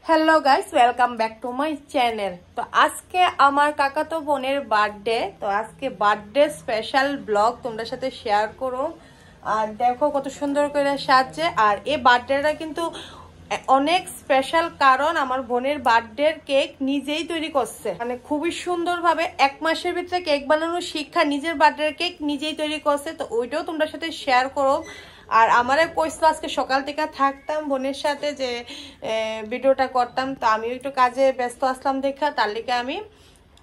Hello guys, welcome back to my channel. তো আজকে আমার কাকাতো বোনের বার্থডে, তো আজকে বার্থডে স্পেশাল ব্লগ তোমাদের সাথে শেয়ার করো। আর দেখো কত সুন্দর করে সাজছে। আর এই বার্থডেটা কিন্তু অনেক স্পেশাল, কারণ আমার বোনের বার্থডে কেক নিজেই তৈরি করছে, মানে খুবই সুন্দরভাবে 1 মাসের ভিতরে কেক বানানোর শিক্ষা, নিজের বার্থডে কেক নিজেই তৈরি করছে। তো ওইটাও তোমাদের সাথে শেয়ার করো। আর আমারে কইছিল আজকে সকাল থেকে থাকতাম বোনের সাথে, যে ভিডিওটা করতাম, তো আমিও একটু কাজে ব্যস্ত আসলাম দেখা, তার লিগে আমি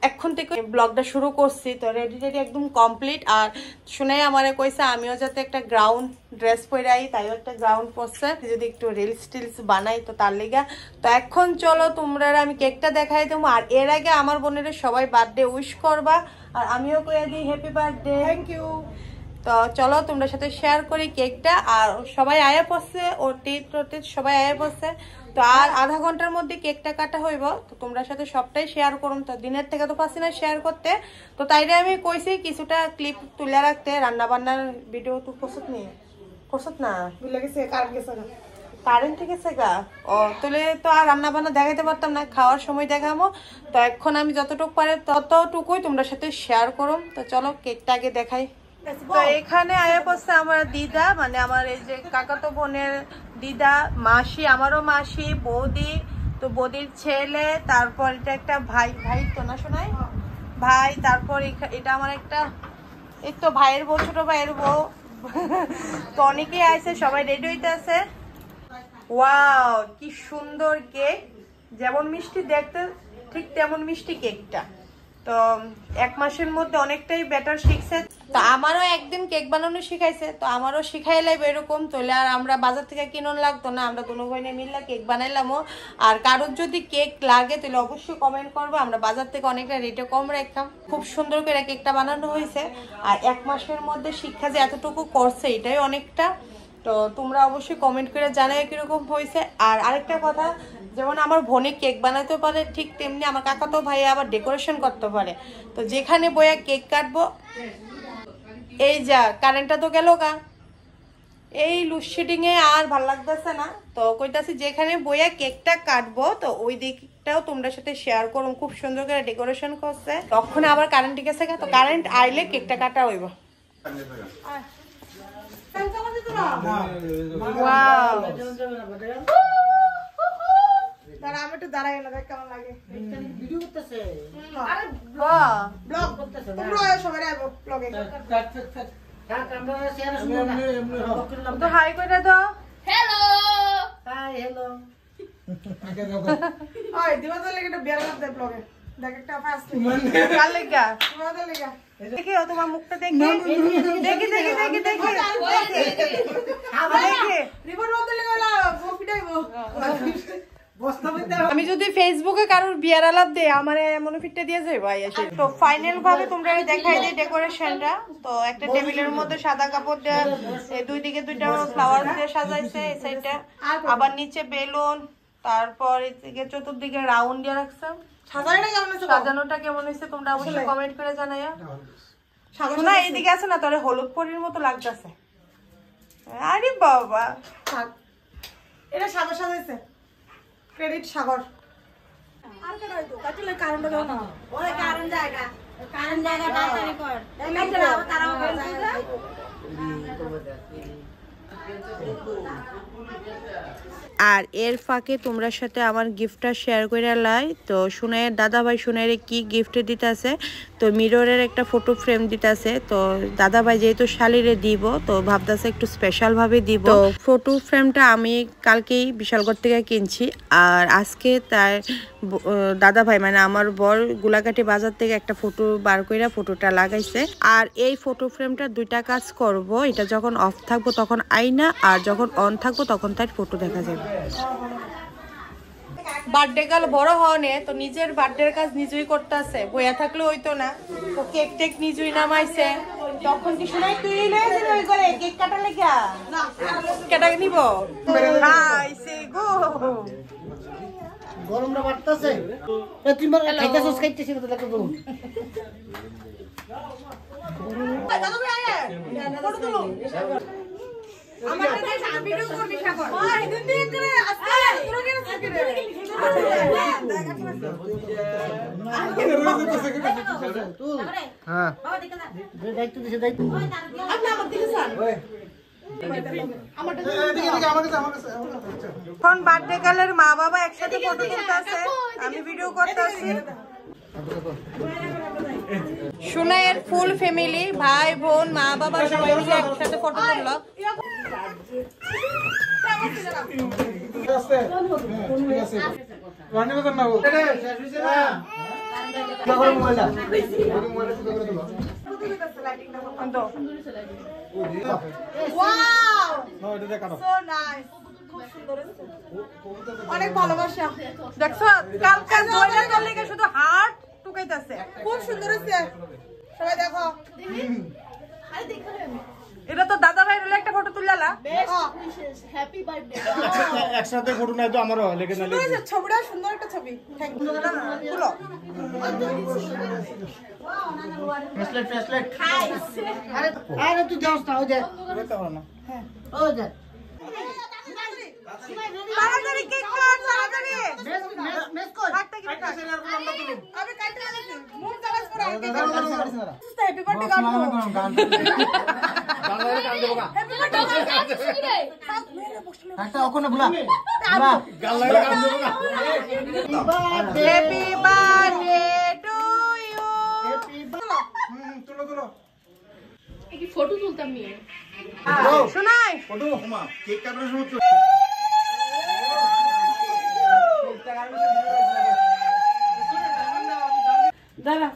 এখন থেকে ব্লগটা শুরু করছি। তো রেডি একদম কমপ্লিট। আর শুনে আমারে কইছে আমিও যাতে একটা গ্রাউন্ড ড্রেস পরে আই, তাইও একটা গ্রাউন্ড পরছে, যদি একটু রিলস টিলস বানাই, তো তার লিগা। তো এখন চলো তোমরা আমি কেকটা দেখাই দেবো। আর এর আগে আমার বোনের সবাই বার্থডে উইশ করবা, আর আমিও কইয়া দিই হ্যাপি বার্থডে, থ্যাংক ইউ। তো চলো তোমরা সাথে শেয়ার করি কেকটা। আর সবাই আয়া পড়ছে, অতীত সবাই আয়া পড়ছে। তো আর আধা ঘন্টার মধ্যে কেকটা কাটা হইব। তো তোমরা সাথে সবটাই শেয়ার করুন। তো দিনের থেকে তো পাচ্ছি না শেয়ার করতে, তো তাইলে আমি কইছি কিছুটা ক্লিপ তুলে রাখতে। রান্না বান্নার ভিডিও তো প্রস্তুত নেই, প্রস্তুত না, কারেন্ট ঠিক আছে গা। ও তুলে তো আর রান্না বান্না দেখাইতে পারতাম না, খাওয়ার সময় দেখাবো। তো এখন আমি যতটুকু পারে ততটুকুই তোমরা সাথে শেয়ার করুন। তো চলো কেকটা আগে দেখাই। তো এখানে আয়া পড়ছে আমার দিদা, মানে আমার এই যে কাকাতো বোনের দিদা, মাসি, আমারও মাসি, বৌদি, তো বৌদির ছেলে, তারপর এটা একটা ভাই, ভাই তো না শোনাই ভাই, তারপর এটা আমার একটা এই তো ভাইয়ের বউ, ছোট ভাইয়ের বউ। তো অনেকেই আছে, সবাই রেডি হইতে আছে। ওয়াও কি সুন্দর কেক, যেমন মিষ্টি দেখতে ঠিক তেমন মিষ্টি কেকটা। তো 1 মাসের মধ্যে অনেকটাই বেটার শিখছে। তো আমারও একদিন কেক বানানো শিখাইছে, তো আমারও শিখাই লাগবে এরকম। তাহলে আর আমরা বাজার থেকে কিনুন লাগতো না, আমরা দুনো বোনে মিললে কেক বানাইলামও। আর কারোর যদি কেক লাগে তাহলে অবশ্যই কমেন্ট করবো, আমরা বাজার থেকে অনেকটা রেটে কম রাখতাম। খুব সুন্দর করে কেকটা বানানো হয়েছে। আর 1 মাসের মধ্যে শিক্ষা যে এতটুকু করছে, এটাই অনেকটা। তো তোমরা অবশ্যই কমেন্ট করে জানাই কিরকম হয়েছে। আর আরেকটা কথা, যেমন আমার বোনে কেক বানাতে পারে, ঠিক তেমনি আমার কাকাতো ভাই আবার ডেকোরেশন করতে পারে। তো যেখানে বইয়া কেক কাটবো, এই যা কারেন্টটা তো গেল গা, এই লুডশেডিং এ আর ভাল লাগতেছে না। তো কইতাছি যেখানে বইয়া কেকটা কাটবো, তো ওই দিকটাও তোমরা সাথে শেয়ার করুন। খুব সুন্দর করে ডেকোরেশন করছে। তখন আবার কারেন্ট গেছে, তো কারেন্ট আইলে কেকটা কাটা হইব। আমি একটু দাঁড়াই না, দেখ কেমন লাগে। ভিডিও করতেছে, আরে ব্লগ করতেছে, তোমরা সবাই আইবো ব্লগে। তো হাই কইরা দাও, হ্যালো হাই হ্যালো। ওই দিবাতে লাগে একটা বিয়ার করতে ব্লগে, দেখ একটা ফাস্ট কাল লাগা তোমাদের লাগা। দেখি তোমার মুখটা দেখি, দেখি দেখি দেখি দেখি রিপোর্ট বলতে লাগা পিটাইবো। আমি যদি ফেসবুকে কারোর বিয়ার আলাপ দেই, আমার এমন ফিটটা দিয়ে যাই ভাই এসে। তো ফাইনাল ভাবে তোমরা দেখাই দিই ডেকোরেশনটা। তো একটা টেবিলের মধ্যে সাদা কাপড় দেওয়া, দুই দিকে দুইটা ফ্লাওয়ার দিয়ে সাজাইছে, এই সাইডটা আবার নিচে বেলুন, তারপর এদিকে চতুর্দিকে রাউন্ড দিয়ে রাখছে। সাজানোটা কেমন হয়েছে তোমরা অবশ্যই কমেন্ট করে জানাইয়া। না এইদিকে আছে না, তোরে হলুদ পরির মতো লাগতেছে। আরে বাবা, এটা সাদা সাজাইছে ক্রেডিট সাগর। আর কেন হইতো কাটলে কারেন্ট দাও না, ওই কারেন্ট জায়গা তাড়াতাড়ি কর, তারাও আর এর ফাঁকে তোমরা সাথে আমার গিফটটা শেয়ার করে লাই। তো সুনাইয়ের দাদা ভাই সুনাইয়ের কি গিফট দিতে আছে, তো মিররের একটা ফটো ফ্রেম দিতে আছে। তো দাদা ভাই যেহেতু শালিরে দিব, তো ভাবতেছে একটু স্পেশাল ভাবে দিব। তো ফটো ফ্রেমটা আমি কালকেই বিশালগড় থেকে কিনছি, আর আজকে তার দাদা ভাই মানে আমার বর গোলাঘাটি বাজার থেকে একটা ফটো বার করে ফটোটা লাগাইছে। আর এই ফটো ফ্রেমটা 2টা কাজ করব, এটা যখন অফ থাকবো তখন আইনা, আর যখন অন থাকবো তখন তার ফটো দেখা যাবে। বার্থডে কাল বড় হওয়ানে, তো নিজের বার্থডের কাজ নিজেই করতে আছে, বইয়া থাকলে হইতো না। তো কেক টেক নিজেই নামাইছে। তখন কি শোনাই তুই ওই করে কেক কাটা লেগা কেটা নিব খাইছে গো, গরমটা বাড়তেছে। তুই মার খাইতেছস, খাইতেছিস তো দেখো গরম। দাদা ভাই আয় ফটো তুলো। আমার কাছে ভিডিও করবি সাগর। ওই দিন দিন করে আস্তে তোরা কেন থাকে রে? হ্যাঁ এখন বার্থডে গার্লের মা বাবা একসাথে ফটো তুলতেছে, আমি ভিডিও করতেছি। সুনাইয়ের ফুল ফ্যামিলি, ভাই বোন মা বাবা সবাই মিলে একসাথে ফটো তুললো। অনেক ভালোবাসা দেখছো কালকে দোলের লেগে শুধু হার্ট টুকাইতেছে, খুব সুন্দর হচ্ছে সবাই দেখো। এটা তো দাদা ভাই রইলে একটা ফটো তুললা। একসাথে ফটো নাই তো আমারও লেগে না লেগে ছবিটা সুন্দর একটা ছবি। Thank you. তুলো ফ্ল্যাশলাইট আরে তুই যাস না ওই যে না ওই যে তাড়াতাড়ি কেক কাট, তাড়াতাড়ি মেস কই কাটতে কি কাট। আমি কাটতে আছি মুখ জানাস পরে আগে হ্যাপি বার্থডে গান করো। একটা ওখানে ভুলা ভুলা গাল লাগা গান দেবো না হ্যাপি বার্থডে টু ইউ। তুলো তুলো কি ফটো তুলতাম নিয়ে শোনাই ফটো মা কেক কাটার সময় দাঁড়া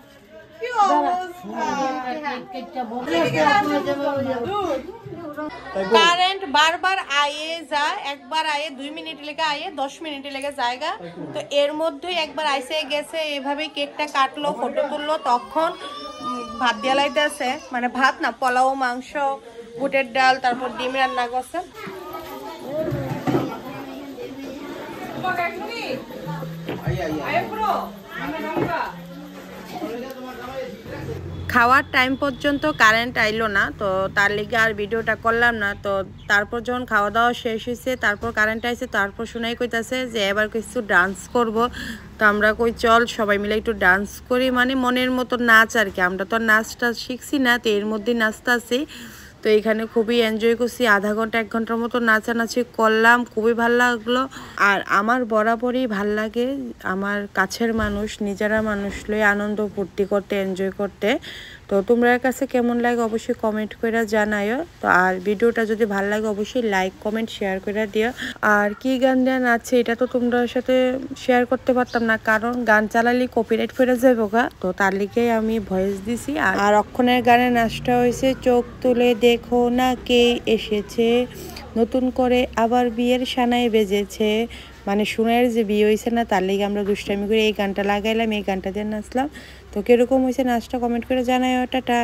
কি অবস্থা। কারেন্ট বারবার আয়ে যায়, একবার আয়ে 2 মিনিট লেগে আয়ে 10 মিনিট লেগে জায়গা। তো এর মধ্যেই একবার আইসে গেছে, এভাবে কেকটা কাটলো, ফটো তুললো। তখন ভাত দিয়া লাইতেছে, মানে ভাত না, পোলাও, মাংস, বুটের ডাল, তারপর ডিম রান্না করছে। খাওয়ার টাইম পর্যন্ত কারেন্ট আইলো না, তো তার লিগে আর ভিডিওটা করলাম না। তো তারপর যখন খাওয়া দাওয়া শেষ হয়েছে, তারপর কারেন্ট আইছে, তারপর শোনাই কইতাছে যে এবার কিছু ডান্স করব। তো আমরা কই চল সবাই মিলে একটু ডান্স করি, মানে মনের মতো নাচ আর কি। আমরা তো আর নাচটা শিখছি না, তো এর মধ্যেই নাচতে আছি। তো এখানে খুবই এনজয় করছি, আধা ঘন্টা 1 ঘন্টার মতো নাচানাচি করলাম, খুবই ভাল লাগলো। আর আমার বরাবরই ভাল লাগে আমার কাছের মানুষ, নিজেরা মানুষ লয়ে আনন্দ ফুর্তি করতে, এনজয় করতে। তো তোমরা কাছে কেমন লাগে অবশ্যই কমেন্ট করে জানাইও। তো আর ভিডিওটা যদি ভাল লাগে অবশ্যই লাইক কমেন্ট শেয়ার করে দিও। আর কি গান দেন আছে এটা তো তোমরা সাথে শেয়ার করতে পারতাম না, কারণ গান চালালে কপিরাইট ফেরে যাবো গা। তো তার লিগে আমি ভয়েস দিছি। আর অক্ষণের গানে নাচটা হয়েছে চোখ তুলে দেখো না কে এসেছে, নতুন করে আবার বিয়ের সানায় বেজেছে। মানে সুনাইয়ের যে বিয়ে হয়েছে না, তার লিগে আমরা দুষ্টামি করে এই গানটা লাগাইলাম, এই গানটা দিয়ে নাচলাম। তো কিরকম হয়েছে নাচটা কমেন্ট করে জানাই। টাটা।